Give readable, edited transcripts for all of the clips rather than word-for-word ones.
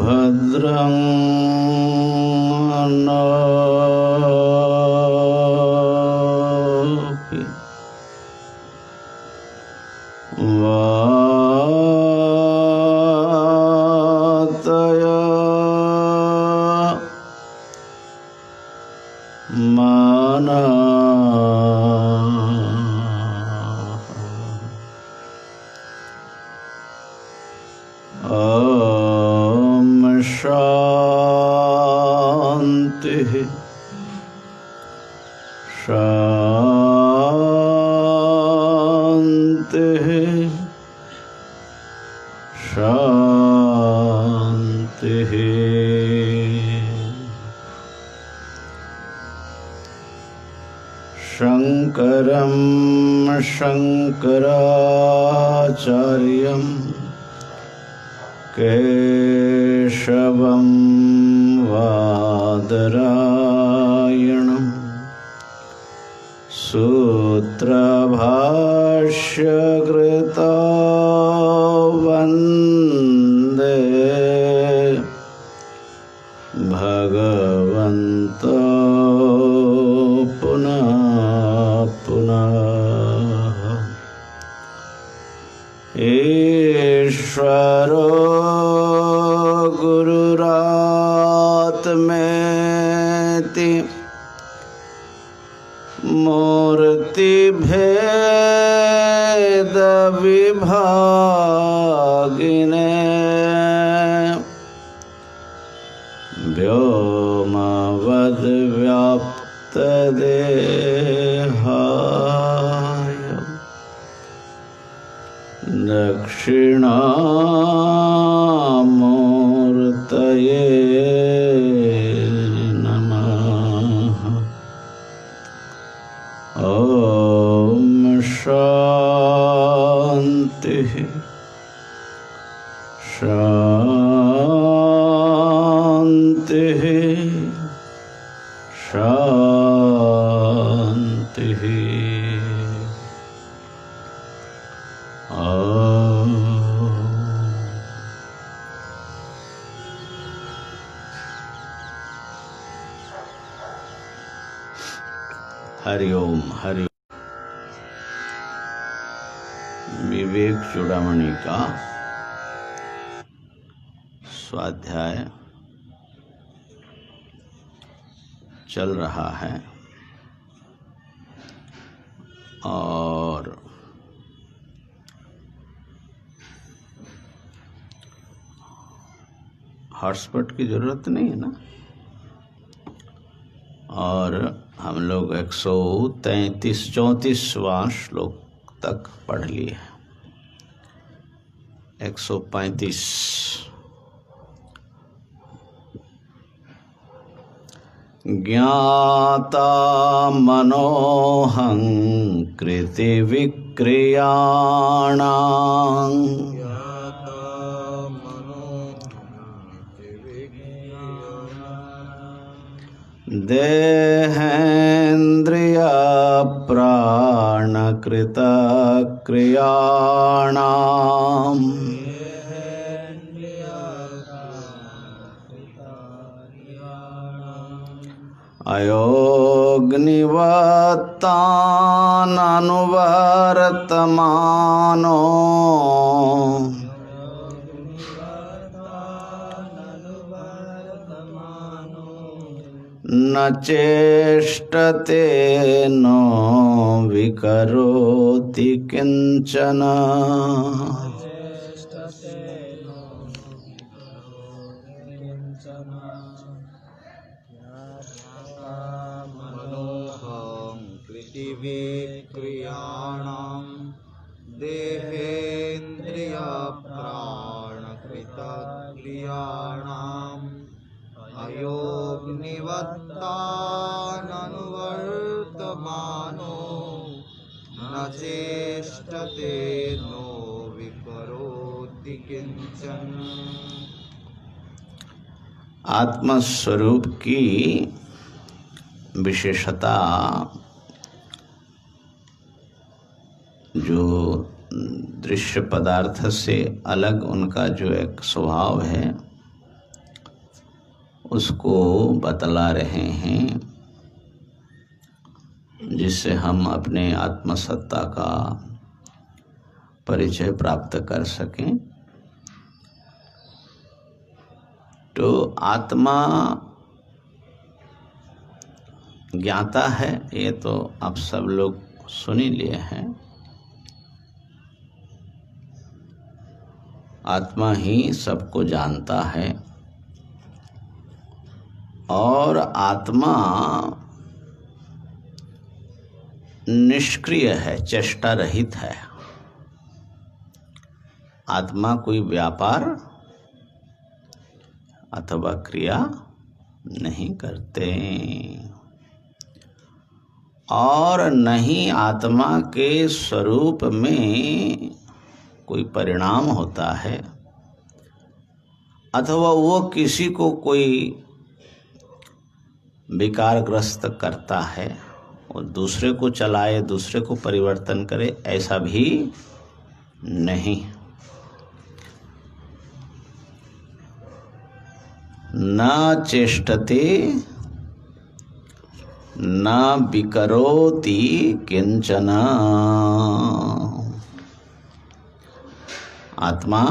भद्रं नोऽपि वातया मानः शान्तिः शान्तिः शान्तिः। शङ्करं शङ्कराचार्यं केशवं बादरायणं सूत्रभाष्यकृतो वन्दे भगवन्तो पुनः पुनः। ईश्वरो गुरुरात्मेति मूर्तिभेदविभागिने व्योमवद्व्याप्तदेहाय दक्षिणामूर्तये नमः। ॐ शान्तिः शान्तिः शान्तिः। हरि ओम हरि। विवेक चूड़ामणि का स्वाध्याय चल रहा है और हॉटस्पॉट की जरूरत नहीं है ना। और हम लोग 134वां श्लोक तक पढ़ लिए। 135। ज्ञाता मनोहं कृति विक्रियाणां देहेन्द्रिय प्राणकृत क्रियाणाम् अयोग्निवत्ताननुवर्तमानो न चेष्टते न विकरोति किंचन। विक्रियाणां देहेन्द्रियप्राणकृतक्रियाणाम् अयोनिवत्ताननुवर्तमानो न चेष्टते नो विकरोति किंचन। आत्मस्वरूप की विशेषता जो दृश्य पदार्थ से अलग उनका जो एक स्वभाव है उसको बतला रहे हैं, जिससे हम अपने आत्मसत्ता का परिचय प्राप्त कर सकें। तो आत्मा ज्ञाता है, ये तो आप सब लोग सुन ही लिए हैं। आत्मा ही सबको जानता है और आत्मा निष्क्रिय है, चेष्टा रहित है। आत्मा कोई व्यापार अथवा क्रिया नहीं करते और नहीं आत्मा के स्वरूप में कोई परिणाम होता है अथवा वो किसी को कोई विकारग्रस्त करता है, वो दूसरे को चलाए, दूसरे को परिवर्तन करे, ऐसा भी नहीं। न चेष्टते न विकरोति किंचन। आत्मा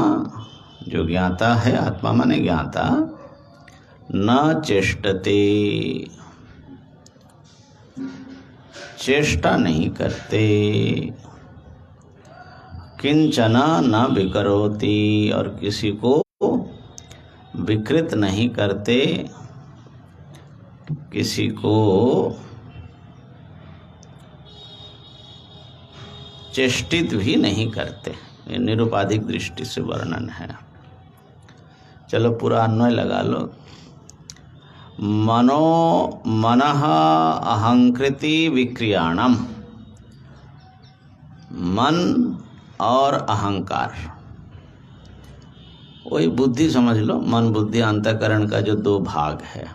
जो ज्ञाता है, आत्मा माने ज्ञाता, न चेष्टते, चेष्टा नहीं करते, किंचन न विकरोति, और किसी को विकृत नहीं करते, किसी को चेष्टित भी नहीं करते। ये निरुपाधिक दृष्टि से वर्णन है। चलो पूरा अन्वय लगा लो। मनः अहंकृति विक्रियाणम, मन और अहंकार, वही बुद्धि समझ लो। मन बुद्धि अंतःकरण का जो दो भाग है।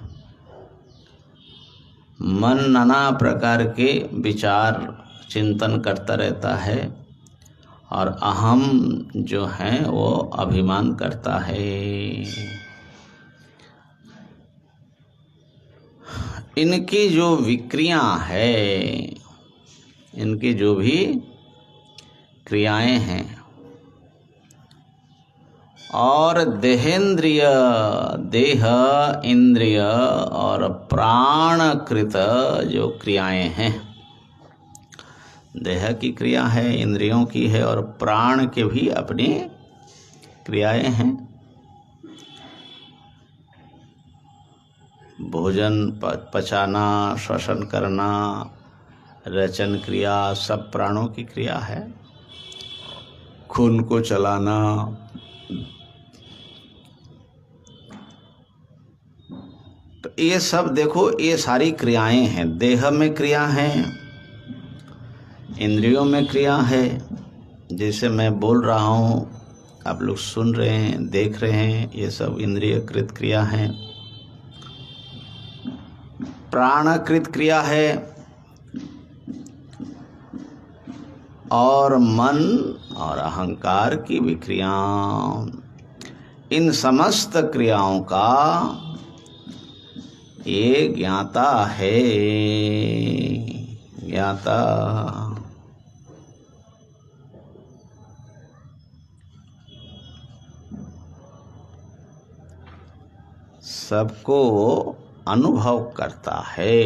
मन नाना प्रकार के विचार चिंतन करता रहता है और अहम जो है वो अभिमान करता है। इनकी जो विक्रियां है, इनकी जो भी क्रियाएं हैं, और देहेंद्रिय, देह इंद्रिय और प्राणकृत जो क्रियाएं हैं, देह की क्रिया है, इंद्रियों की है और प्राण के भी अपनी क्रियाएं हैं। भोजन पचाना, श्वसन करना, रेचन क्रिया, सब प्राणों की क्रिया है। खून को चलाना, तो ये सब देखो, ये सारी क्रियाएं हैं। देह में क्रिया है, इंद्रियों में क्रिया है, जैसे मैं बोल रहा हूँ, आप लोग सुन रहे हैं, देख रहे हैं, ये सब इंद्रियकृत क्रिया है। प्राणकृत क्रिया है और मन और अहंकार की भी क्रियाएं। इन समस्त क्रियाओं का ये ज्ञाता है, ज्ञाता। सबको अनुभव करता है।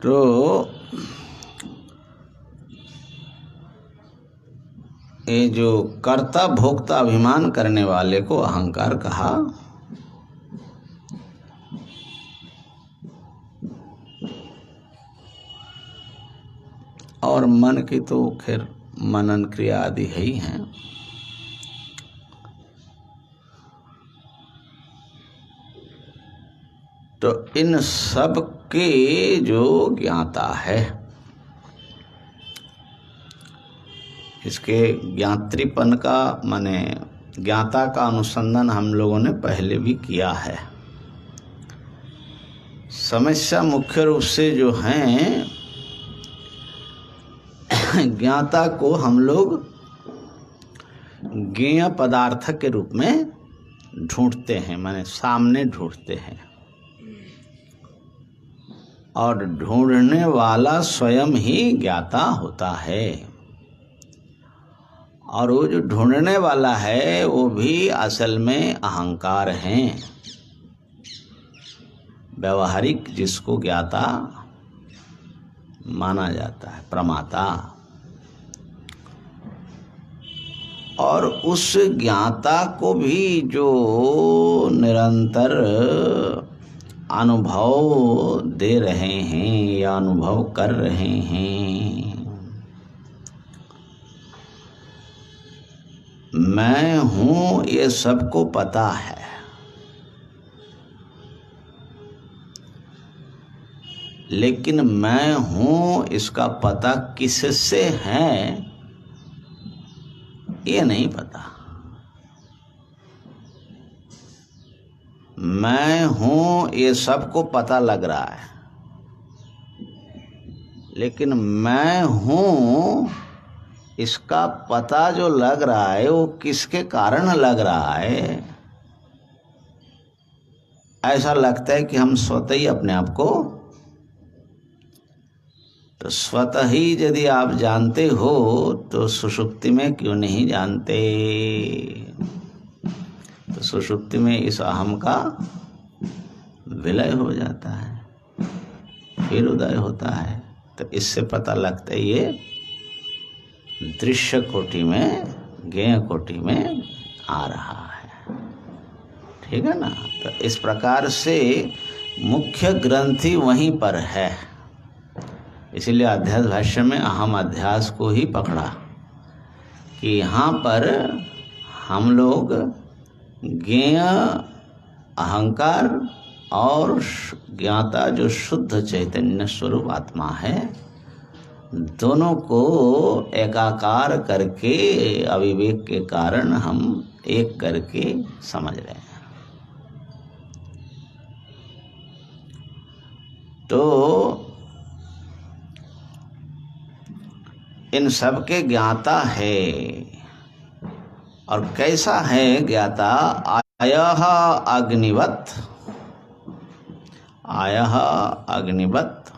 तो ये जो कर्ता भोक्ता अभिमान करने वाले को अहंकार कहा। और मन की तो खैर मनन क्रिया आदि है ही हैं। तो इन सब के जो ज्ञाता है, इसके ज्ञातृपन का माने ज्ञाता का अनुसंधान हम लोगों ने पहले भी किया है। समस्या मुख्य रूप से जो हैं, ज्ञाता को हम लोग ज्ञेय पदार्थ के रूप में ढूंढते हैं, माने सामने ढूंढते हैं। और ढूंढने वाला स्वयं ही ज्ञाता होता है। और वो जो ढूंढने वाला है वो भी असल में अहंकार हैं। व्यवहारिक जिसको ज्ञाता माना जाता है, प्रमाता। और उस ज्ञाता को भी जो निरंतर अनुभव दे रहे हैं या अनुभव कर रहे हैं, मैं हूँ, ये सबको पता है। लेकिन मैं हूँ इसका पता किससे है ये नहीं पता। मैं हूँ ये सबको पता लग रहा है, लेकिन मैं हूँ इसका पता जो लग रहा है वो किसके कारण लग रहा है। ऐसा लगता है कि हम स्वतः ही अपने आप को, तो स्वतः ही यदि आप जानते हो तो सुषुप्ति में क्यों नहीं जानते। तो सुषुप्ति में इस अहम का विलय हो जाता है, फिर उदय होता है। तो इससे पता लगता है ये दृश्य कोटि में, ज्ञेय कोटि में आ रहा है। ठीक है ना। तो इस प्रकार से मुख्य ग्रंथि वहीं पर है। इसीलिए अध्यास भाष्य में अहम अध्यास को ही पकड़ा कि यहाँ पर हम लोग ज्ञेय अहंकार और ज्ञाता जो शुद्ध चैतन्य स्वरूप आत्मा है, दोनों को एकाकार करके अविवेक के कारण हम एक करके समझ रहे हैं। तो इन सब के ज्ञाता है। और कैसा है ज्ञाता? आयः अग्निवत्, आयः अग्निवत्।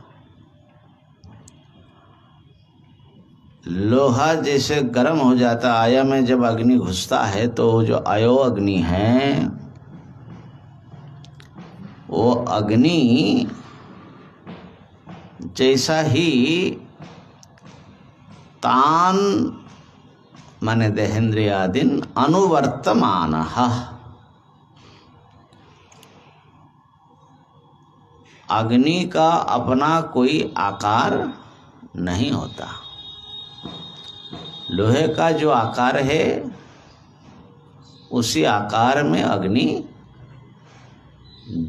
लोहा जैसे गर्म हो जाता, आया में जब अग्नि घुसता है तो जो अयो अग्नि है वो अग्नि जैसा ही तान माने देहेन्द्रियादीन अनुवर्तमानः, अग्नि का अपना कोई आकार नहीं होता। लोहे का जो आकार है उसी आकार में अग्नि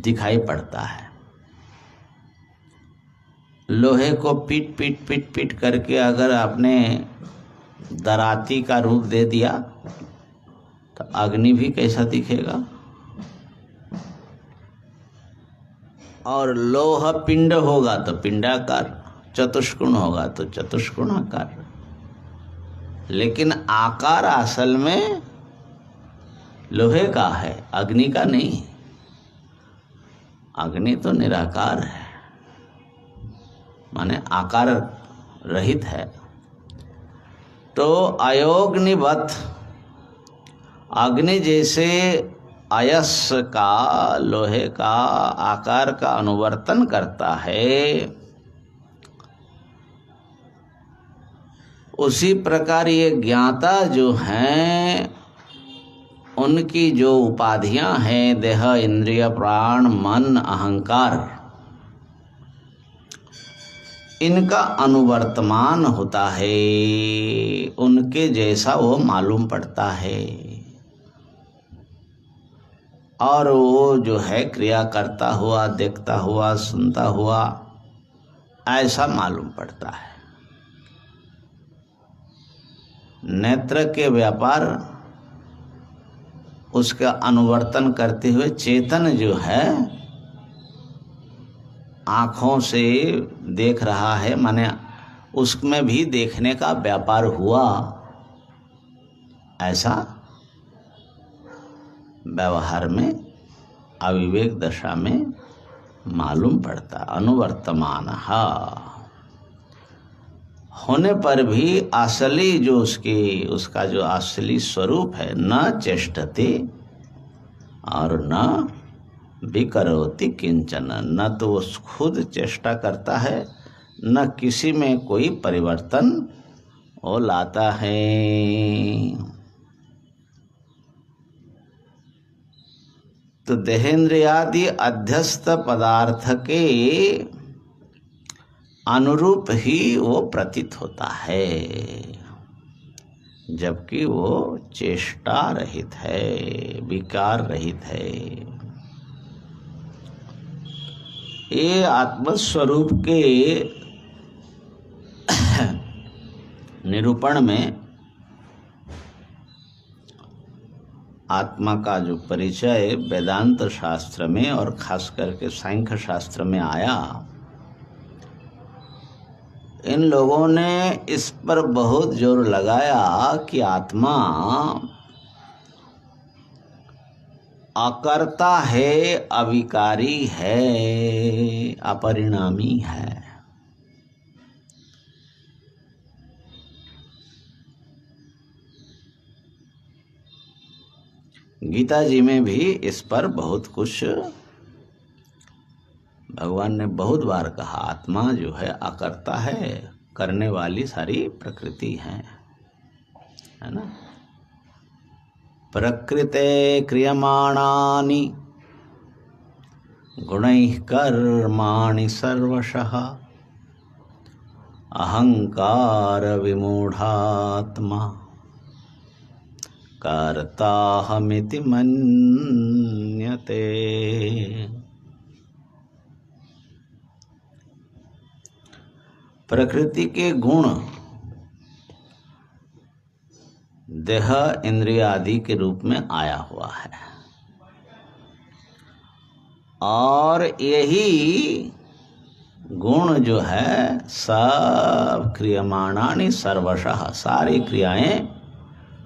दिखाई पड़ता है। लोहे को पीट पीट पीट पीट करके अगर आपने दराती का रूप दे दिया तो अग्नि भी कैसा दिखेगा। और लोह पिंड होगा तो पिंडाकार, चतुष्कोण होगा तो चतुष्कोणाकार। लेकिन आकार असल में लोहे का है, अग्नि का नहीं। अग्नि तो निराकार है, माने आकार रहित है। तो अयोग्निवत्, अग्नि जैसे अयस का, लोहे का आकार का अनुवर्तन करता है, उसी प्रकार ये ज्ञाता जो हैं उनकी जो उपाधियां हैं देह, इंद्रिय, प्राण, मन, अहंकार, इनका अनुवर्तमान होता है, उनके जैसा वो मालूम पड़ता है और वो जो है क्रिया करता हुआ, देखता हुआ, सुनता हुआ ऐसा मालूम पड़ता है। नेत्र के व्यापार उसका अनुवर्तन करते हुए चेतन जो है आँखों से देख रहा है, माने उसमें भी देखने का व्यापार हुआ, ऐसा व्यवहार में अविवेक दशा में मालूम पड़ता। अनुवर्तमान होने पर भी असली जो उसका जो असली स्वरूप है, न चेष्टते और न विकरोति किंचन, न तो वो खुद चेष्टा करता है, न किसी में कोई परिवर्तन वो लाता है। तो देहेंद्रियादि अध्यस्त पदार्थ के अनुरूप ही वो प्रतीत होता है, जबकि वो चेष्टा रहित है, विकार रहित है। ये आत्मस्वरूप के निरूपण में आत्मा का जो परिचय वेदांत शास्त्र में और खास करके सांख्य शास्त्र में आया, इन लोगों ने इस पर बहुत जोर लगाया कि आत्मा अकर्ता है, अविकारी है, अपरिणामी है। गीता जी में भी इस पर बहुत कुछ भगवान ने बहुत बार कहा। आत्मा जो है अकर्ता है, करने वाली सारी प्रकृति है ना। प्रकृते क्रियमाणानि गुणैः कर्माणि सर्वशः अहंकार विमूढ़ात्मा कर्ताहमिति मन्यते। प्रकृति के गुण देह, इंद्रिय आदि के रूप में आया हुआ है और यही गुण जो है सब क्रियमाणानि सर्वशः, सारी क्रियाएं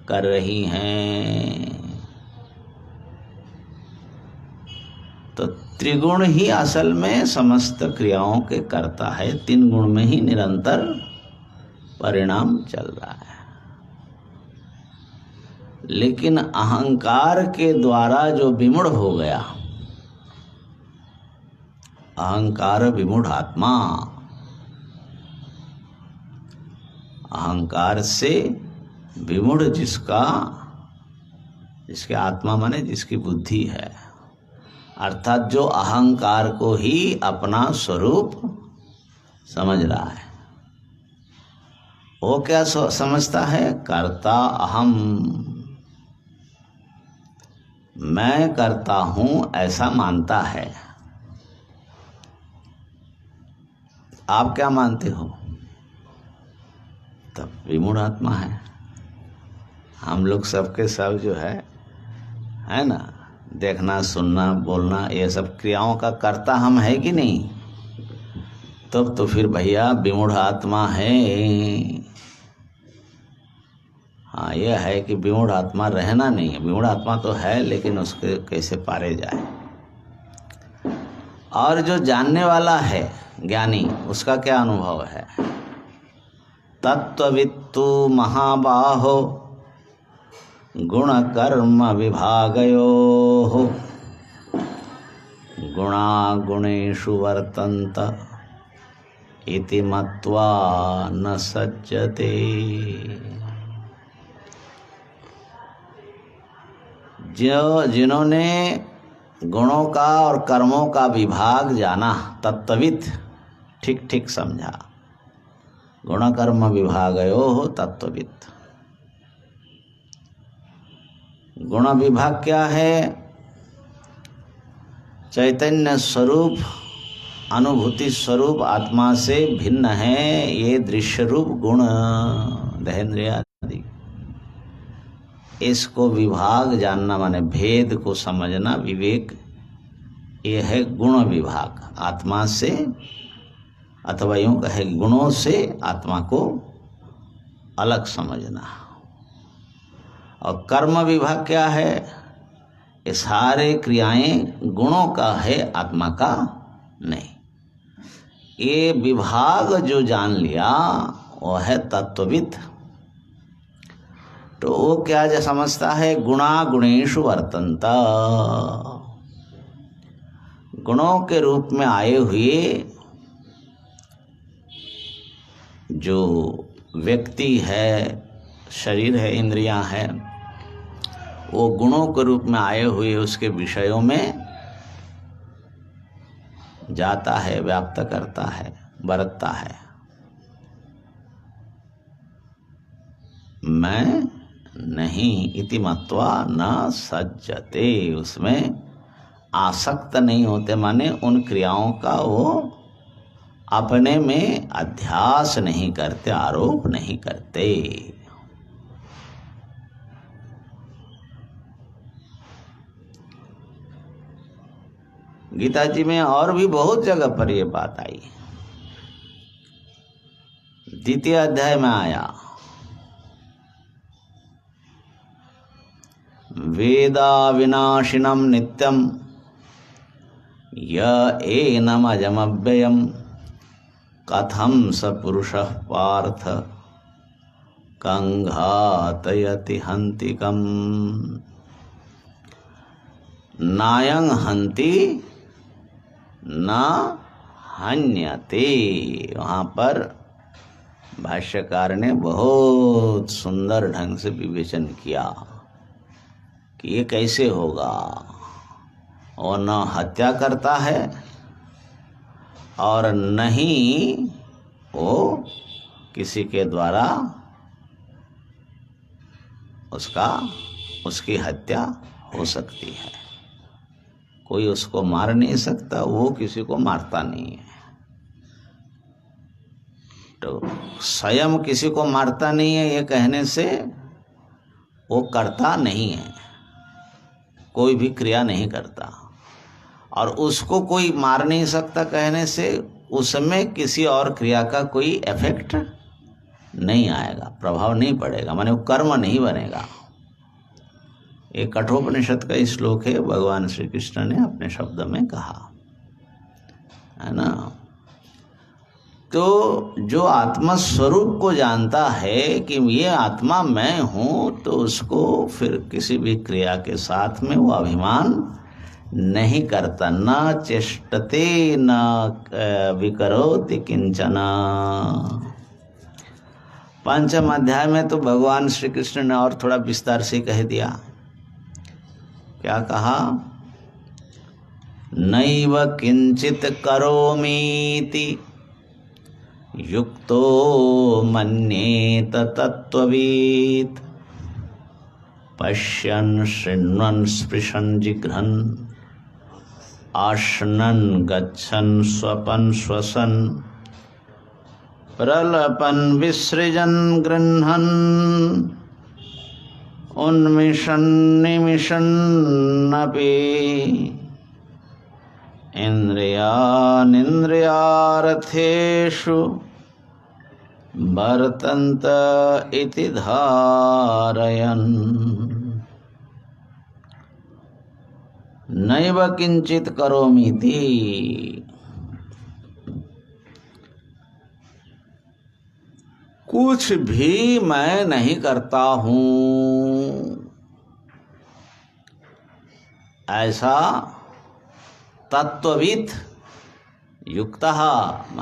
कर रही हैं। तो त्रिगुण ही असल में समस्त क्रियाओं के करता है, तीन गुण में ही निरंतर परिणाम चल रहा है। लेकिन अहंकार के द्वारा जो विमूढ़ हो गया, अहंकार विमूढ़ आत्मा, अहंकार से विमूढ़ जिसके आत्मा माने जिसकी बुद्धि है, अर्थात जो अहंकार को ही अपना स्वरूप समझ रहा है, वो क्या समझता है? कर्ता अहम, मैं करता हूं, ऐसा मानता है। आप क्या मानते हो? तब विमूढ़ आत्मा है। हम लोग सबके सब जो है ना, देखना, सुनना, बोलना, ये सब क्रियाओं का कर्ता हम है कि नहीं? तब तो फिर भैया विमूढ़ आत्मा है। हाँ, यह है कि विमूढ़ आत्मा रहना नहीं है। विमूढ़ आत्मा तो है, लेकिन उसके कैसे पारे जाए। और जो जानने वाला है, ज्ञानी, उसका क्या अनुभव है? तत्त्ववित्तु महाबाहो गुण कर्म विभागयोः गुणा गुणेषु वर्तन्त इति मत्वा न सज्जते। जिन्होंने गुणों का और कर्मों का विभाग जाना, तत्त्वविद, ठीक ठीक समझा, गुण कर्म विभागयोः तत्त्वविद। गुण विभाग क्या है? चैतन्य स्वरूप, अनुभूति स्वरूप आत्मा से भिन्न है ये दृश्य रूप गुण, देहेंद्रियादि। इसको विभाग जानना माने भेद को समझना, विवेक, ये है गुण विभाग। आत्मा से, अथवा यूं कहे गुणों से आत्मा को अलग समझना। और कर्म विभाग क्या है? ये सारे क्रियाएं गुणों का है, आत्मा का नहीं। ये विभाग जो जान लिया वो है तत्वविद। तो वो क्या जो समझता है? गुणा गुणेषु वर्तन्त, गुणों के रूप में आए हुए जो व्यक्ति है, शरीर है, इंद्रियां हैं, वो गुणों के रूप में आए हुए उसके विषयों में जाता है, व्याप्त करता है, बरतता है। मैं नहीं, इति मत्वा न सज्जते, उसमें आसक्त नहीं होते, माने उन क्रियाओं का वो अपने में अध्यास नहीं करते, आरोप नहीं करते। गीता जी में और भी बहुत जगह पर यह बात आई। द्वितीय अध्याय में आया, वेदा विनाशिनम नित्यम य एनमजमव्ययम् कथम स पुरुषः पार्थ कंघातयति हन्तिकम् नायं हन्ति न हन्यते। वहाँ पर भाष्यकार ने बहुत सुंदर ढंग से विवेचन किया कि ये कैसे होगा। और न हत्या करता है और न ही वो किसी के द्वारा उसकी हत्या हो सकती है। कोई उसको मार नहीं सकता, वो किसी को मारता नहीं है। तो स्वयं किसी को मारता नहीं है ये कहने से वो करता नहीं है, कोई भी क्रिया नहीं करता। और उसको कोई मार नहीं सकता कहने से उसमें किसी और क्रिया का कोई इफेक्ट नहीं आएगा, प्रभाव नहीं पड़ेगा, माने वो कर्म नहीं बनेगा। ये कठोपनिषद का श्लोक है, भगवान श्री कृष्ण ने अपने शब्द में कहा है ना। तो जो आत्मा स्वरूप को जानता है कि ये आत्मा मैं हूँ, तो उसको फिर किसी भी क्रिया के साथ में वो अभिमान नहीं करता। न चेष्टते न विकरोति किंचन। पंचम अध्याय में तो भगवान श्री कृष्ण ने और थोड़ा विस्तार से कह दिया। क्या कहा? नैव किंचित करोमीति युक्तो मन्येत तत्त्ववित् पश्यन् शृण्वन् स्पृशन् जिघ्रन् आश्नन् गच्छन् स्वपन् श्वसन् प्रलपन् विसृजन् गृह्णन् उन्मिषन् निमिषन्नपि इन्द्रियानिन्द्रियार्थेषु वर्तन्त इति धारयन्। नैव किंचित करोमीति, कुछ भी मैं नहीं करता हूँ, ऐसा तत्वविद युक्तः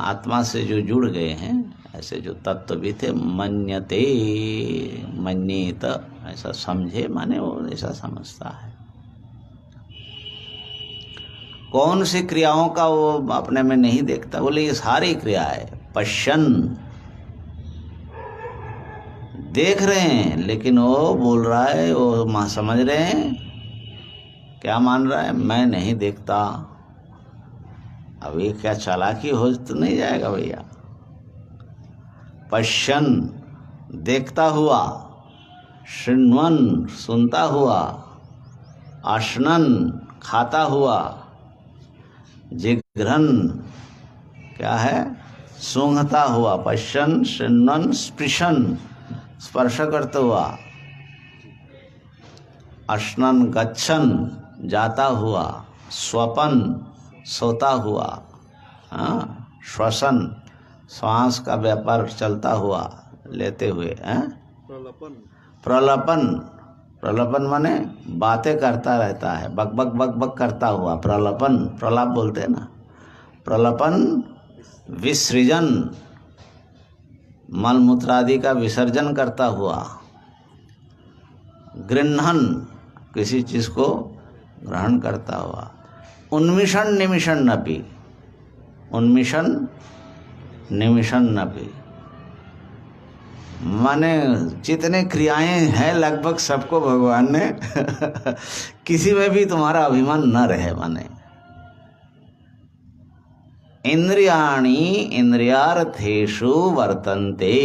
आत्मा से जो जुड़ गए हैं, ऐसे जो तत्वविद थे, मन्यते, मन्येत, ऐसा समझे, माने वो ऐसा समझता है। कौन सी क्रियाओं का वो अपने में नहीं देखता? बोले ये सारी क्रियाएं पश्यन, देख रहे हैं, लेकिन वो बोल रहा है, वो समझ रहे हैं, क्या मान रहा है? मैं नहीं देखता। अब ये क्या चालाकी हो तो नहीं जाएगा भैया। पश्यन, देखता हुआ, शृण्वन, सुनता हुआ, आशनन, खाता हुआ, जिघ्रन, क्या है? सूंघता हुआ। पश्यन, शृण्वन, स्पृशन, स्पर्श करता हुआ, अश्नन, गच्छन, जाता हुआ, स्वपन, सोता हुआ, श्वसन, श्वास का व्यापार चलता हुआ, लेते हुए, प्रलपन, प्रलपन माने बातें करता रहता है, बक बक बक बक करता हुआ, प्रलपन, प्रलाप बोलते हैं ना, प्रलपन, विसृजन, मल मूत्र आदि का विसर्जन करता हुआ, गृह्णन, किसी चीज को ग्रहण करता हुआ, उन्मिषण निमिषण नपि, उन्मिषण निमिषण नपि, माने जितने क्रियाएं हैं लगभग सबको भगवान ने किसी में भी तुम्हारा अभिमान न रहे। माने इंद्रियाणि इंद्रियार्थेषु वर्तन्ते,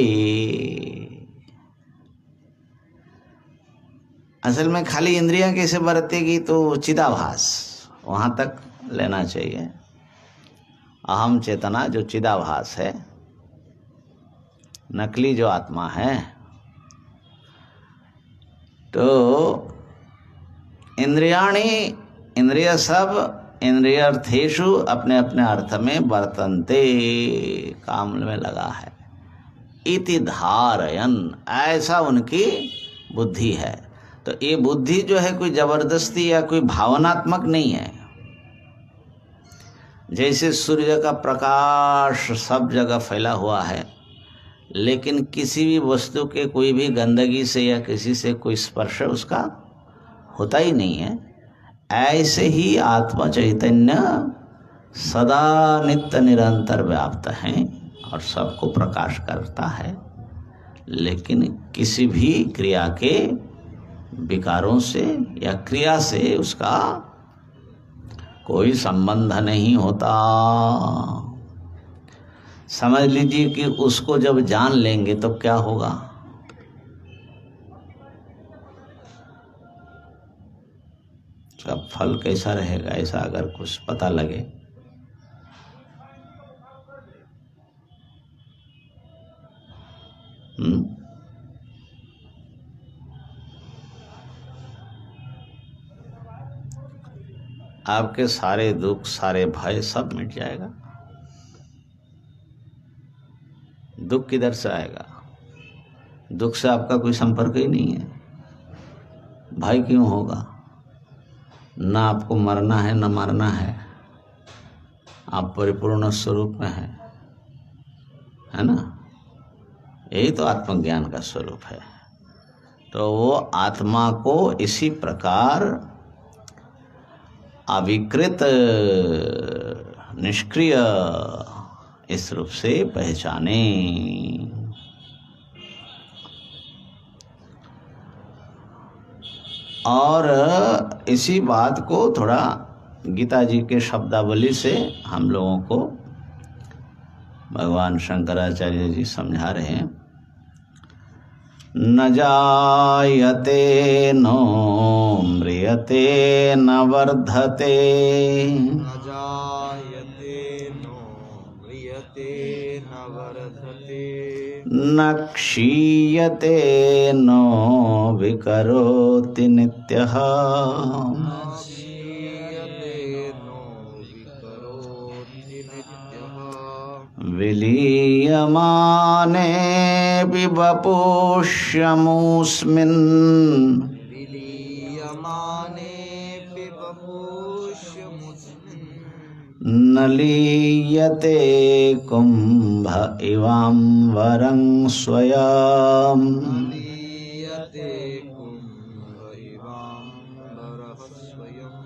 असल में खाली इंद्रियां कैसे बरतेगी? तो चिदाभास, वहां तक लेना चाहिए। अहम चेतना जो चिदाभास है, नकली जो आत्मा है, तो इंद्रियाणि, इंद्रिय सब इंद्रियार्थेषु, अपने अपने अर्थ में, वर्तन्ते, काम में लगा है, इति धारयन, ऐसा उनकी बुद्धि है। तो ये बुद्धि जो है कोई जबरदस्ती या कोई भावनात्मक नहीं है। जैसे सूर्य का प्रकाश सब जगह फैला हुआ है, लेकिन किसी भी वस्तु के कोई भी गंदगी से या किसी से कोई स्पर्श उसका होता ही नहीं है, ऐसे ही आत्मा चैतन्य सदा नित्य निरंतर व्याप्त है और सबको प्रकाश करता है, लेकिन किसी भी क्रिया के विकारों से या क्रिया से उसका कोई संबंध नहीं होता। समझ लीजिए कि उसको जब जान लेंगे तो क्या होगा? उसका फल कैसा रहेगा, ऐसा अगर कुछ पता लगे। आपके सारे दुख, सारे भय सब मिट जाएगा। दुख किधर से आएगा? दुख से आपका कोई संपर्क ही नहीं है। भय क्यों होगा? ना आपको मरना है न मरना है, आप परिपूर्ण स्वरूप में है ना? यही तो आत्मज्ञान का स्वरूप है। तो वो आत्मा को इसी प्रकार अविकृत, निष्क्रिय, इस रूप से पहचाने। और इसी बात को थोड़ा गीता जी के शब्दावली से हम लोगों को भगवान शंकराचार्य जी समझा रहे हैं। न जायते नो म्रियते न वर्धते, न जायते नो म्रियते न वर्धते, न क्षीयते नो विकरोति नित्यः, न क्षीयते नो विकरोति नित्यः, विलीयमाने वपुष्यमुस्मिन्, विलीयमाने वपुष्यमुस्मिन्, न लीयते कुंभ इवाम्बरं स्वयं लीयते कुम्भ इवाम्बरः स्वयं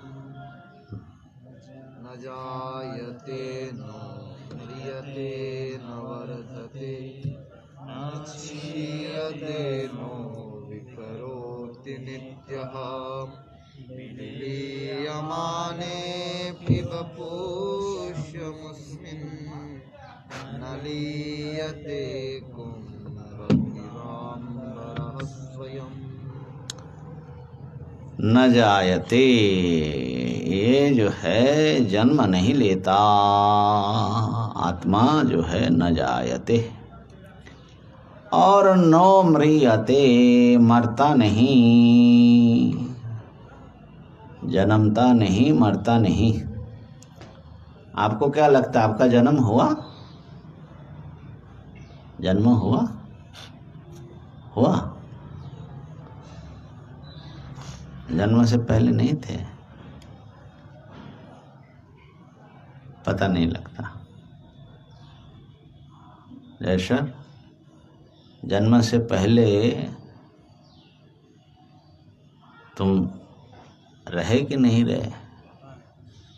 न जायते न म्रियते न वर्धते न क्षीयते नो विकरोति नित्यः लीयमानेऽपि वपुष्यमुस्मिन् न लीयते कुम्भीराम्बरः स्वयं न जायते, ये जो है जन्म नहीं लेता, आत्मा जो है न जायते, और नो म्रियते, मरता नहीं, जन्मता नहीं, मरता नहीं। आपको क्या लगता है, आपका जन्म हुआ? जन्म हुआ? हुआ? जन्म से पहले नहीं थे? पता नहीं लगता। जैसा जन्म से पहले तुम रहे कि नहीं रहे,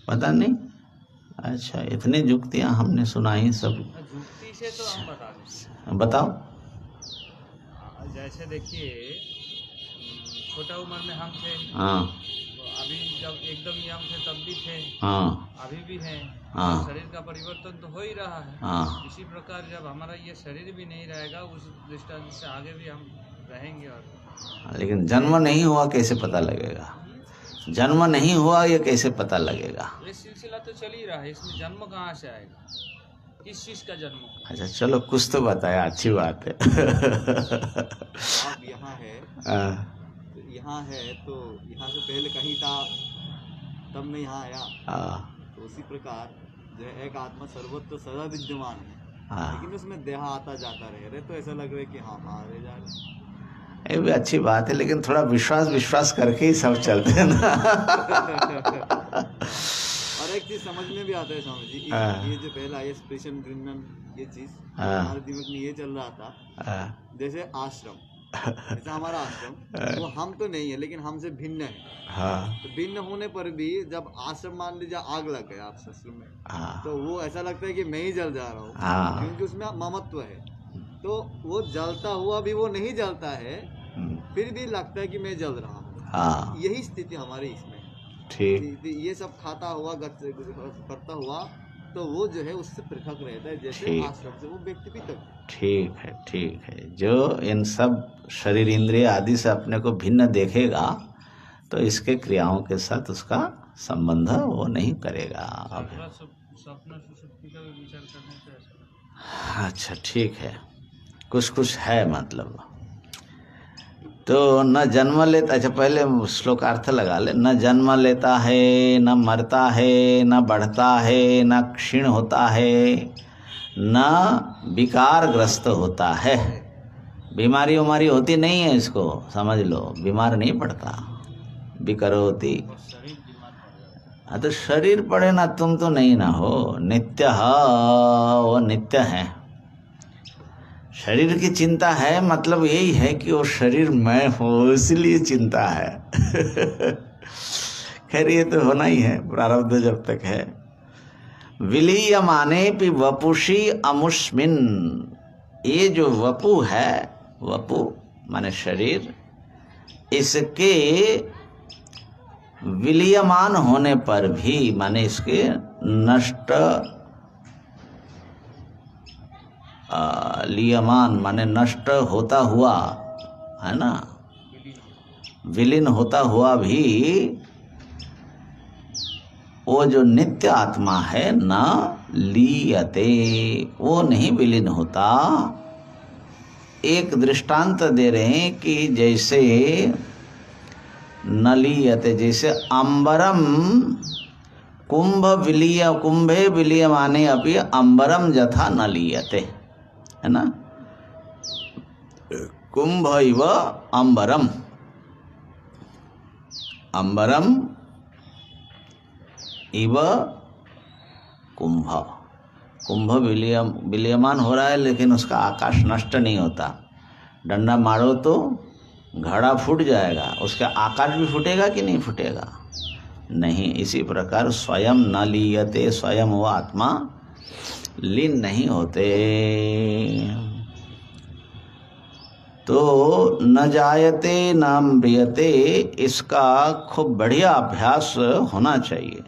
पता नहीं। अच्छा, इतनी जुक्तियां हमने सुनाई सब। जुक्ति से तो हम बता दें। बताओ। जैसे देखिए, छोटा उम्र में हम थे, हाँ अभी जब एकदम यंग थे तब भी थे, हाँ अभी भी हैं। हाँ। शरीर का परिवर्तन तो हो ही रहा है। हाँ। इसी प्रकार जब हमारा ये शरीर भी नहीं रहेगा, उस दृष्टांत से आगे भी हम रहेंगे। और लेकिन जन्म नहीं हुआ कैसे पता लगेगा? जन्म नहीं हुआ ये कैसे पता लगेगा? ये सिलसिला तो चल ही रहा है, इसमें जन्म कहाँ से आएगा? किस चीज का जन्म? अच्छा चलो, कुछ तो बताया, अच्छी बात है। आप यहाँ है, यहाँ है तो यहाँ से पहले कहीं था, तब मैं यहाँ आया। तो उसी प्रकार जो है एक आत्मा सर्वत्र सदा विद्यमान है, लेकिन उसमें देह आता जाता रहे तो ऐसा लग रहा है कि हाँ मारे जा रहे। ये भी अच्छी बात है, लेकिन थोड़ा विश्वास करके ही सब चलते हैं ना। और एक चीज समझ में भी आता है स्वामी जी, ये जो पहला ये स्पेशल ग्रीनन, ये चीज हमारे दिमाग में ये चल रहा था, जैसे आश्रम, जैसे हमारा आश्रम वो हम तो नहीं है लेकिन हमसे भिन्न है। तो भिन्न होने पर भी जब आश्रम मान लीजिए आग लग गया आप आश्रम में, तो वो ऐसा लगता है कि मैं ही जल जा रहा हूँ, क्योंकि उसमें ममत्व है। तो वो जलता हुआ भी वो नहीं जलता है, फिर भी लगता है कि मैं जल रहा हूँ। यही स्थिति हमारी इसमें। ठीक, ये सब खाता हुआ करता हुआ तो वो जो है उससे पृथक रहता है, जैसे आश्रम से वो व्यक्ति भी तक। ठीक है। जो इन सब शरीर इंद्रिय आदि से अपने को भिन्न देखेगा तो इसके क्रियाओं के साथ उसका संबंध वो नहीं करेगा। स्वप्न सुषुप्ति का भी विचार करने से ऐसा। अच्छा ठीक है, कुछ है मतलब। तो न जन्म लेता, अच्छा पहले श्लोकार्थ लगा ले। न जन्म लेता है, न मरता है, न बढ़ता है, न क्षीण होता है, न विकारग्रस्त होता है। बीमारी उमारी होती नहीं है, इसको समझ लो, बीमार नहीं पड़ता। विकरोति, हाँ तो शरीर पड़े ना, तुम तो नहीं ना हो। नित्य, वो नित्य है। शरीर की चिंता है मतलब यही है कि वो शरीर मैं हूँ, इसलिए चिंता है। खैर ये तो होना ही है, प्रारब्ध जब तक है। विलीयमाने पि वपुषी अमुष्मिन, ये जो वपु है, वपु माने शरीर, इसके विलीयमान होने पर भी माने इसके नष्ट, लियमान माने नष्ट होता हुआ, है ना, विलीन होता हुआ भी वो जो नित्य आत्मा है न लीयते, वो नहीं विलीन होता। एक दृष्टांत दे रहे हैं कि जैसे न लीयते, जैसे अंबरम कुंभे विलीयमाने अपि अंबरम यथा न लीयते, है ना। कुंभ इव अंबरम, अंबरम इव कुंभ विलीयमान हो रहा है, लेकिन उसका आकाश नष्ट नहीं होता। डंडा मारो तो घड़ा फूट जाएगा, उसका आकाश भी फूटेगा कि नहीं फूटेगा? नहीं। इसी प्रकार स्वयं न लीयते, स्वयं वो आत्मा लीन नहीं होते। तो न जायते न म्रियते, इसका खूब बढ़िया अभ्यास होना चाहिए।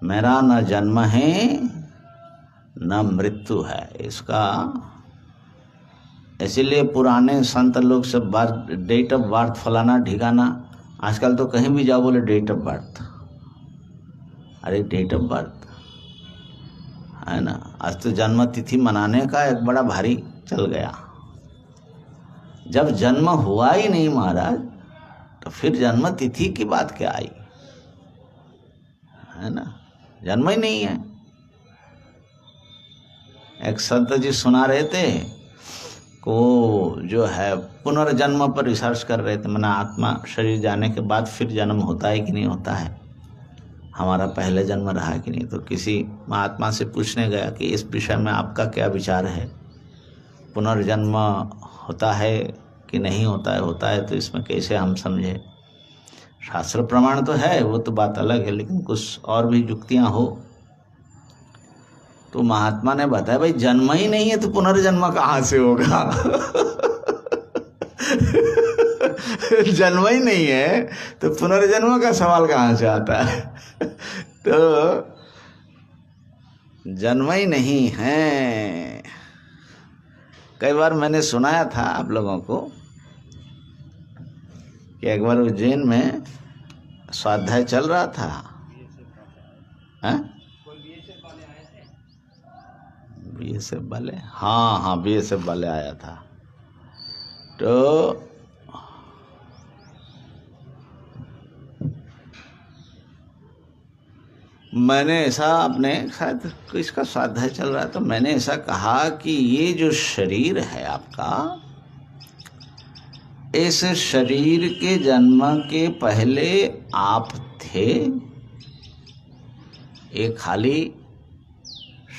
मेरा न जन्म है न मृत्यु है, इसका। इसीलिए पुराने संत लोग सब बात, डेट ऑफ बर्थ फलाना ढिकाना, आजकल तो कहीं भी जाओ बोले डेट ऑफ बर्थ। अरे डेट ऑफ बर्थ है ना, आज तो जन्म तिथि मनाने का एक बड़ा भारी चल गया। जब जन्म हुआ ही नहीं महाराज, तो फिर जन्म तिथि की बात क्या आई, है ना? जन्म ही नहीं है। एक संत जी सुना रहे थे को जो है पुनर्जन्म पर रिसर्च कर रहे थे, माना आत्मा शरीर जाने के बाद फिर जन्म होता है कि नहीं होता है, हमारा पहले जन्म रहा है कि नहीं। तो किसी महात्मा से पूछने गया कि इस विषय में आपका क्या विचार है, पुनर्जन्म होता है कि नहीं होता है? होता है तो इसमें कैसे हम समझे? शास्त्र प्रमाण तो है, वो तो बात अलग है, लेकिन कुछ और भी युक्तियां हो। तो महात्मा ने बताया भाई जन्म ही नहीं है तो पुनर्जन्म कहाँ से होगा? जन्म ही नहीं है तो पुनर्जन्म का सवाल कहाँ से आता है? तो जन्म ही नहीं है। कई बार मैंने सुनाया था आप लोगों को कि एक बार उज्जैन में स्वाध्याय चल रहा था, बीएसएफ वाले, हाँ बीएसएफ वाले आया था। तो मैंने ऐसा, अपने शायद इसका स्वाध्याय चल रहा है, तो मैंने ऐसा कहा कि ये जो शरीर है आपका, इस शरीर के जन्म के पहले आप थे। ये खाली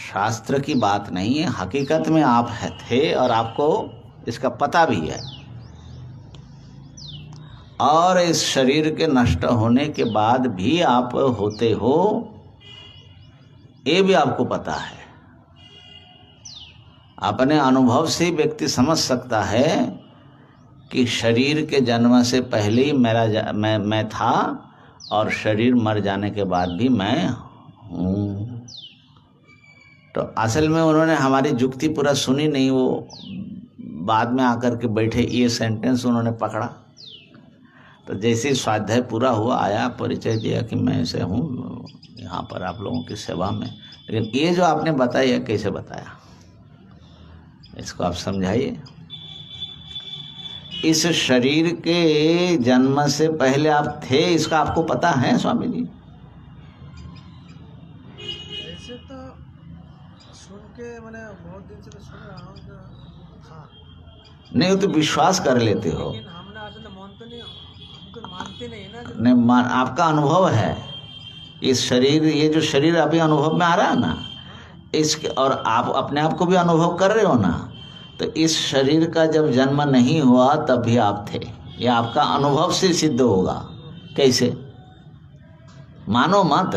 शास्त्र की बात नहीं है, हकीकत में आप थे और आपको इसका पता भी है। और इस शरीर के नष्ट होने के बाद भी आप होते हो, ये भी आपको पता है। अपने अनुभव से व्यक्ति समझ सकता है कि शरीर के जन्म से पहले ही मैं था और शरीर मर जाने के बाद भी मैं हूँ। तो असल में उन्होंने हमारी जुक्ति पूरा सुनी नहीं, वो बाद में आकर के बैठे ये सेंटेंस उन्होंने पकड़ा। तो जैसे ही स्वाध्याय पूरा हुआ, आया, परिचय दिया कि मैं ऐसे हूँ यहाँ पर आप लोगों की सेवा में। लेकिन ये जो आपने बताया कैसे बताया, इसको आप समझाइए। इस शरीर के जन्म से पहले आप थे, इसका आपको पता है स्वामी जी? ऐसे तो सुन के मैंने बहुत दिन से तो सुन रहा हूँ नहीं, वो तो विश्वास कर लेते हो, लेकिन हमने असल मानते नहीं, हमको मानते नहीं ना। नहीं आपका अनुभव है। इस शरीर, ये जो शरीर अभी अनुभव में आ रहा है ना, इसके, और आप अपने आप को भी अनुभव कर रहे हो ना, तो इस शरीर का जब जन्म नहीं हुआ तब भी आप थे। ये आपका अनुभव से सिद्ध होगा। कैसे? मानो मत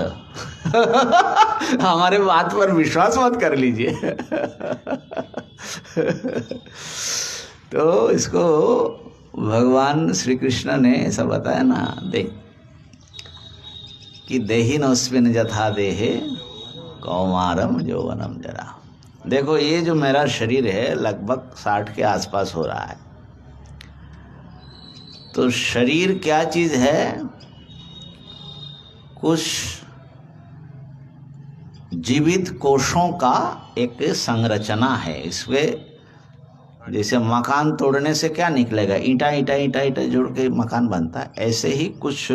हमारे बात पर विश्वास मत कर लीजिए। तो इसको भगवान श्री कृष्ण ने ऐसा बताया ना, देख कि देहिनोस्मिन् यथा देहे कौमारम यौवनम जरा। देखो ये जो मेरा शरीर है लगभग 60 के आसपास हो रहा है। तो शरीर क्या चीज है? कुछ जीवित कोषों का एक संरचना है। इसमें जैसे मकान तोड़ने से क्या निकलेगा, ईंटा ईंटा ईंटा ईंटा जोड़ के मकान बनता है, ऐसे ही कुछ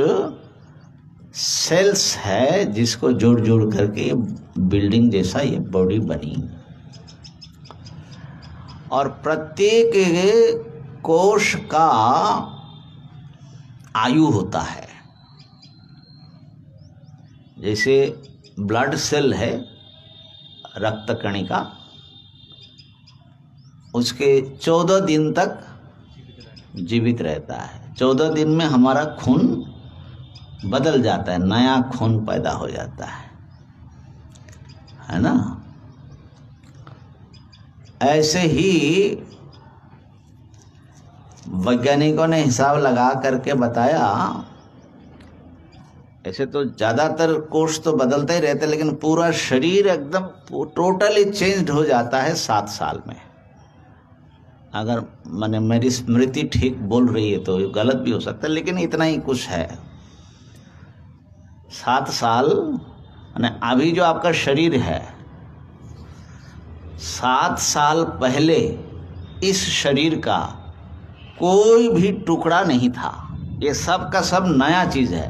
सेल्स है जिसको जोड़ जोड़ करके बिल्डिंग जैसा ये बॉडी बनी। और प्रत्येक कोश का आयु होता है। जैसे ब्लड सेल है, रक्त कणिका, उसके 14 दिन तक जीवित रहता है। 14 दिन में हमारा खून बदल जाता है, नया खून पैदा हो जाता है ना। ऐसे ही वैज्ञानिकों ने हिसाब लगा करके बताया, ऐसे तो ज़्यादातर कोष तो बदलते ही रहते, लेकिन पूरा शरीर एकदम टोटली चेंज्ड हो जाता है 7 साल में। अगर मैंने मेरी स्मृति ठीक बोल रही है तो गलत भी हो सकता है, लेकिन इतना ही कुछ है। 7 साल माने अभी जो आपका शरीर है, 7 साल पहले इस शरीर का कोई भी टुकड़ा नहीं था। ये सब का सब नया चीज़ है,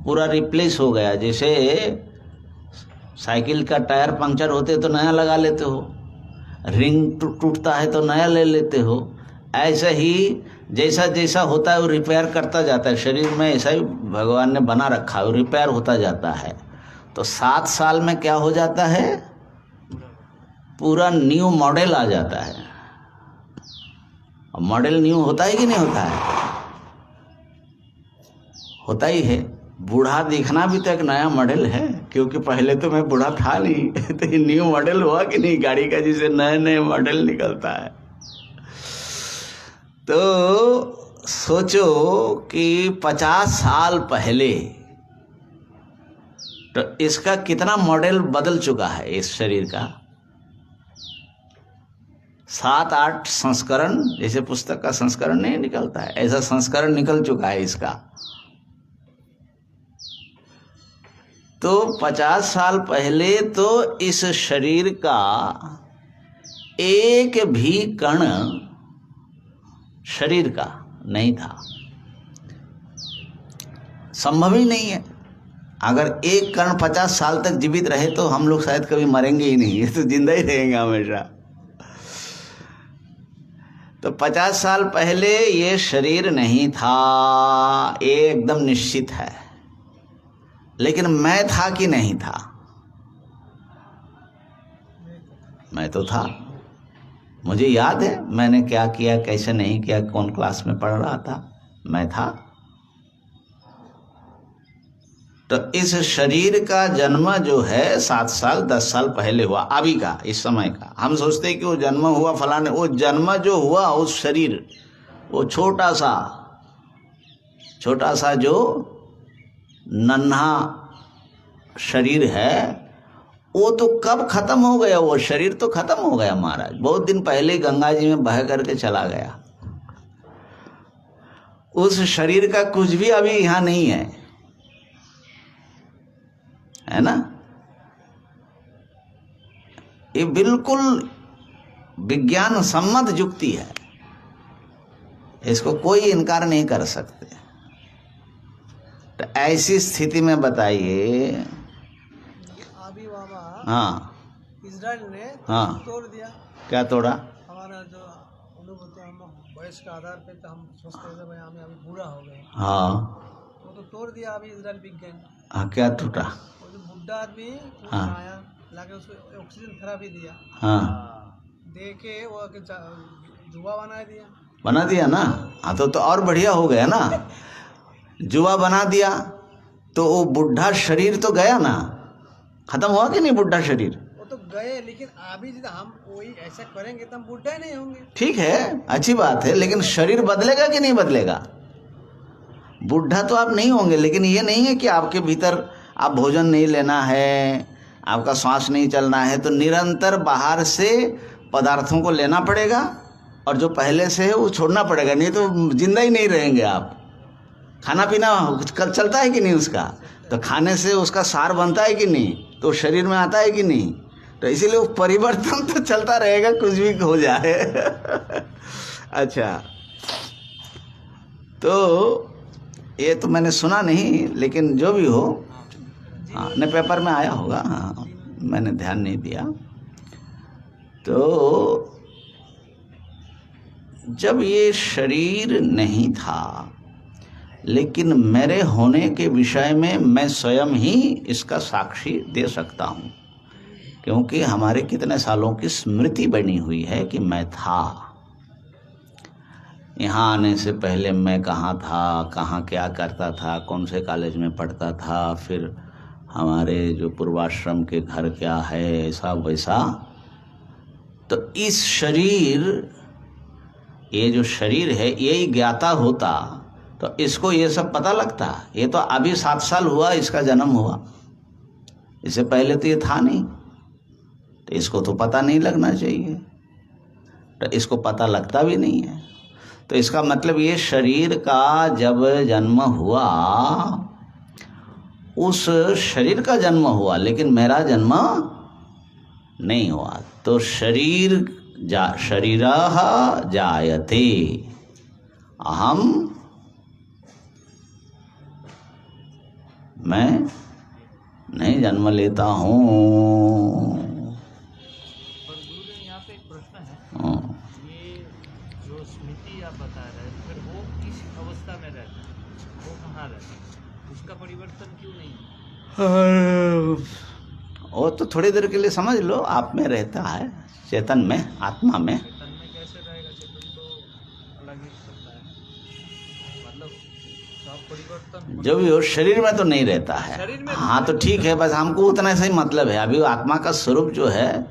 पूरा रिप्लेस हो गया। जैसे साइकिल का टायर पंक्चर होते तो नया लगा लेते हो, रिंग टूटता है तो नया ले लेते हो। ऐसा ही जैसा जैसा होता है वो रिपेयर करता जाता है। शरीर में ऐसा ही भगवान ने बना रखा है, वो रिपेयर होता जाता है। तो 7 साल में क्या हो जाता है, पूरा न्यू मॉडल आ जाता है। मॉडल न्यू होता है कि नहीं होता है? होता ही है। बूढ़ा दिखना भी तो एक नया मॉडल है, क्योंकि पहले तो मैं बूढ़ा था नहीं तो ये न्यू मॉडल हुआ कि नहीं गाड़ी का, जिसे नए नए मॉडल निकलता है। तो सोचो कि 50 साल पहले तो इसका कितना मॉडल बदल चुका है इस शरीर का। 7-8 संस्करण, जैसे पुस्तक का संस्करण नहीं निकलता है, ऐसा संस्करण निकल चुका है इसका। तो 50 साल पहले तो इस शरीर का एक भी कण शरीर का नहीं था, संभव ही नहीं है। अगर एक कण 50 साल तक जीवित रहे तो हम लोग शायद कभी मरेंगे ही नहीं, ये तो जिंदा ही रहेंगे हमेशा। तो 50 साल पहले ये शरीर नहीं था, ये एकदम निश्चित है। लेकिन मैं था कि नहीं था? मैं तो था। मुझे याद है मैंने क्या किया, कैसे नहीं किया, कौन क्लास में पढ़ रहा था, मैं था। तो इस शरीर का जन्म जो है 7 साल 10 साल पहले हुआ, अभी का, इस समय का। हम सोचते हैं कि वो जन्म हुआ फलाने, वो जन्म जो हुआ उस शरीर, वो छोटा सा जो नन्हा शरीर है, वो तो कब खत्म हो गया। वो शरीर तो खत्म हो गया महाराज, बहुत दिन पहले गंगा जी में बह करके चला गया। उस शरीर का कुछ भी अभी यहाँ नहीं है ना। ये बिल्कुल विज्ञान सम्मत युक्ति है, इसको कोई इनकार नहीं कर सकते। तो ऐसी स्थिति में बताइए, अभी बाबा हाँ, इजराइल ने हाँ, तोड़ दिया। क्या तोड़ा? हमारा जो अनुभव, हम वयस के आधार पे तो हम सोचते हैं भाई हमें अभी बूढ़ा हो गए, हाँ, वो तो तोड़ दिया अभी इजराइल विज्ञान। हाँ, क्या टूटा? वो जो बुढ़ा आदमी हाँ, आया, लाके उसको ऑक्सीजन थेरापी दिया, हाँ, दे के वो जुआ बना दिया ना। हाँ, तो और बढ़िया हो गया ना। जुआ बना दिया तो वो बुढ़ा शरीर तो गया ना, खत्म हुआ कि नहीं बुढ़ा शरीर? वो तो गए, लेकिन अभी यदि हम वही ऐसा करेंगे तो हम बुढ़ा नहीं होंगे। ठीक है, अच्छी बात है, लेकिन शरीर बदलेगा कि नहीं बदलेगा? बुढ़ा तो आप नहीं होंगे, लेकिन ये नहीं है कि आपके भीतर आप भोजन नहीं लेना है, आपका श्वास नहीं चलना है, तो निरंतर बाहर से पदार्थों को लेना पड़ेगा और जो पहले से है वो छोड़ना पड़ेगा, नहीं तो जिंदा ही नहीं रहेंगे आप। खाना पीना कल चलता है कि नहीं उसका, तो खाने से उसका सार बनता है कि नहीं, तो शरीर में आता है कि नहीं। तो इसीलिए वो परिवर्तन तो चलता रहेगा, कुछ भी हो जाए। अच्छा, तो ये तो मैंने सुना नहीं, लेकिन जो भी हो, हाँ, ने पेपर में आया होगा, हाँ, मैंने ध्यान नहीं दिया। तो जब ये शरीर नहीं था, लेकिन मेरे होने के विषय में मैं स्वयं ही इसका साक्षी दे सकता हूँ, क्योंकि हमारे कितने सालों की स्मृति बनी हुई है कि मैं था। यहाँ आने से पहले मैं कहाँ था, कहाँ क्या करता था, कौन से कॉलेज में पढ़ता था, फिर हमारे जो पूर्वाश्रम के घर क्या है, ऐसा वैसा। तो इस शरीर, ये जो शरीर है, यही ज्ञाता होता तो इसको ये सब पता लगता। ये तो अभी 7 साल हुआ इसका जन्म हुआ, इससे पहले तो ये था नहीं, तो इसको तो पता नहीं लगना चाहिए, तो इसको पता लगता भी नहीं है। तो इसका मतलब ये शरीर का जब जन्म हुआ, उस शरीर का जन्म हुआ, लेकिन मेरा जन्म नहीं हुआ। तो शरीरः जायते, अहम, मैं नहीं जन्म लेता हूँ। और गुरुदेव यहाँ पे एक प्रश्न है, ये जो स्मृति आप बता रहे हैं, फिर वो किस अवस्था में रहता है, वो कहाँ रहता है, उसका परिवर्तन क्यों नहीं है? वो तो थोड़ी देर के लिए समझ लो, आप में रहता है, चेतन में, आत्मा में। चेतन में कैसे रहेगा? चेतन तो अलग ही सकता है, मतलब सब परिवर्तन जो भी हो, शरीर में तो नहीं रहता है। शरीर में हाँ तो ठीक है, बस हमको उतना से ही मतलब है। अभी आत्मा का स्वरूप जो है,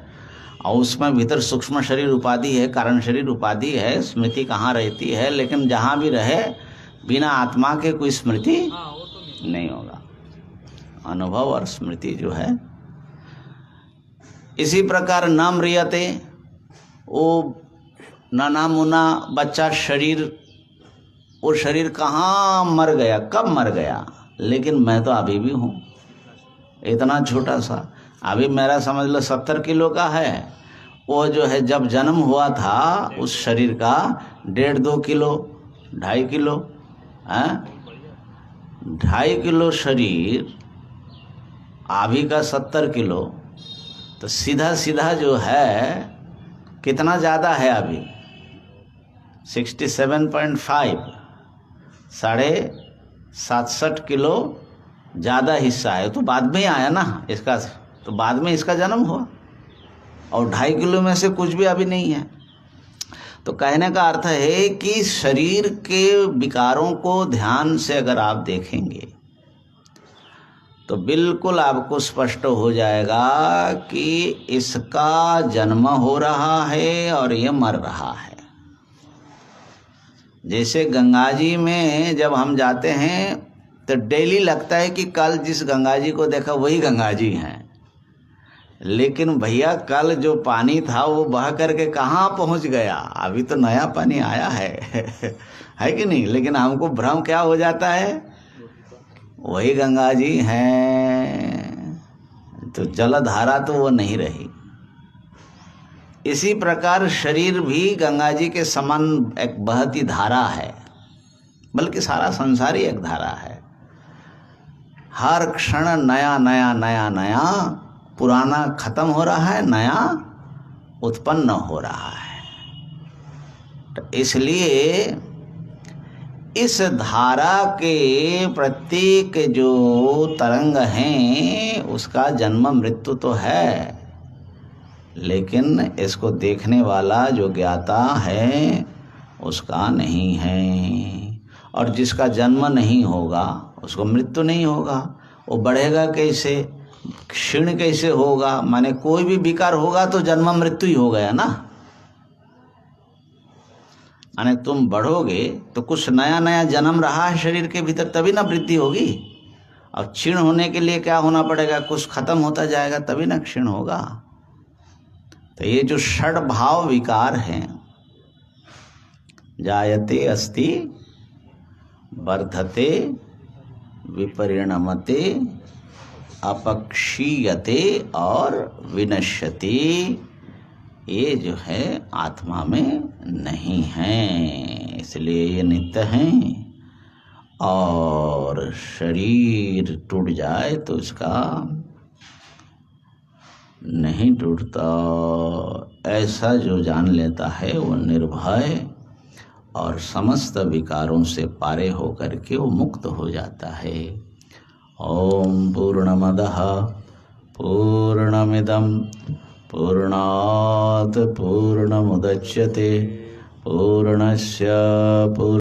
और उसमें भीतर सूक्ष्म शरीर उपाधि है, कारण शरीर उपाधि है, स्मृति कहाँ रहती है, लेकिन जहाँ भी रहे बिना आत्मा के कोई स्मृति हाँ वो तो नहीं होगा। अनुभव और स्मृति जो है, इसी प्रकार न म्रियते, वो नाना मुना बच्चा शरीर, वो शरीर कहाँ मर गया, कब मर गया, लेकिन मैं तो अभी भी हूँ, इतना छोटा सा। अभी मेरा समझ लो 70 किलो का है, वो जो है जब जन्म हुआ था उस शरीर का 1.5-2 किलो, 2.5 किलो, 2.5 किलो शरीर, अभी का 70 किलो, तो सीधा सीधा जो है कितना ज़्यादा है अभी, 67.5, 67.5 किलो ज़्यादा हिस्सा है। तो बाद में ही आया ना इसका, तो बाद में इसका जन्म हुआ, और 2.5 किलो में से कुछ भी अभी नहीं है। तो कहने का अर्थ है कि शरीर के विकारों को ध्यान से अगर आप देखेंगे तो बिल्कुल आपको स्पष्ट हो जाएगा कि इसका जन्म हो रहा है और ये मर रहा है। जैसे गंगा जी में जब हम जाते हैं तो डेली लगता है कि कल जिस गंगा जी को देखा वही गंगा जी हैं, लेकिन भैया कल जो पानी था वो बह करके कहाँ पहुँच गया, अभी तो नया पानी आया है कि नहीं। लेकिन हमको भ्रम क्या हो जाता है, वही गंगा जी हैं, तो जलधारा तो वो नहीं रही। इसी प्रकार शरीर भी गंगा जी के समान एक बहती धारा है, बल्कि सारा संसार ही एक धारा है। हर क्षण नया नया नया नया, पुराना खत्म हो रहा है, नया उत्पन्न हो रहा है। तो इसलिए इस धारा के प्रत्येक जो तरंग हैं उसका जन्म मृत्यु तो है, लेकिन इसको देखने वाला जो ज्ञाता है उसका नहीं है। और जिसका जन्म नहीं होगा उसको मृत्यु नहीं होगा। वो बढ़ेगा कैसे, क्षीण कैसे होगा, माने कोई भी विकार होगा तो जन्म मृत्यु ही हो गया ना। माने तुम बढ़ोगे तो कुछ नया नया जन्म रहा है शरीर के भीतर, तभी ना वृद्धि होगी। और क्षीण होने के लिए क्या होना पड़ेगा, कुछ खत्म होता जाएगा तभी ना क्षीण होगा। तो ये जो षड भाव विकार हैं, जायते अस्ति, वर्धते, विपरिणमते, अपक्षीयते और विनश्यति, ये जो है आत्मा में नहीं है। इसलिए ये नित्य हैं। और शरीर टूट जाए तो इसका नहीं टूटता, ऐसा जो जान लेता है वो निर्भय और समस्त विकारों से पारे होकर के वो मुक्त हो जाता है। ओम पूर्णमदः पूर्णमिदं पूर्णात् पूर्णमुदच्यते पूर्णस्य पूर्ण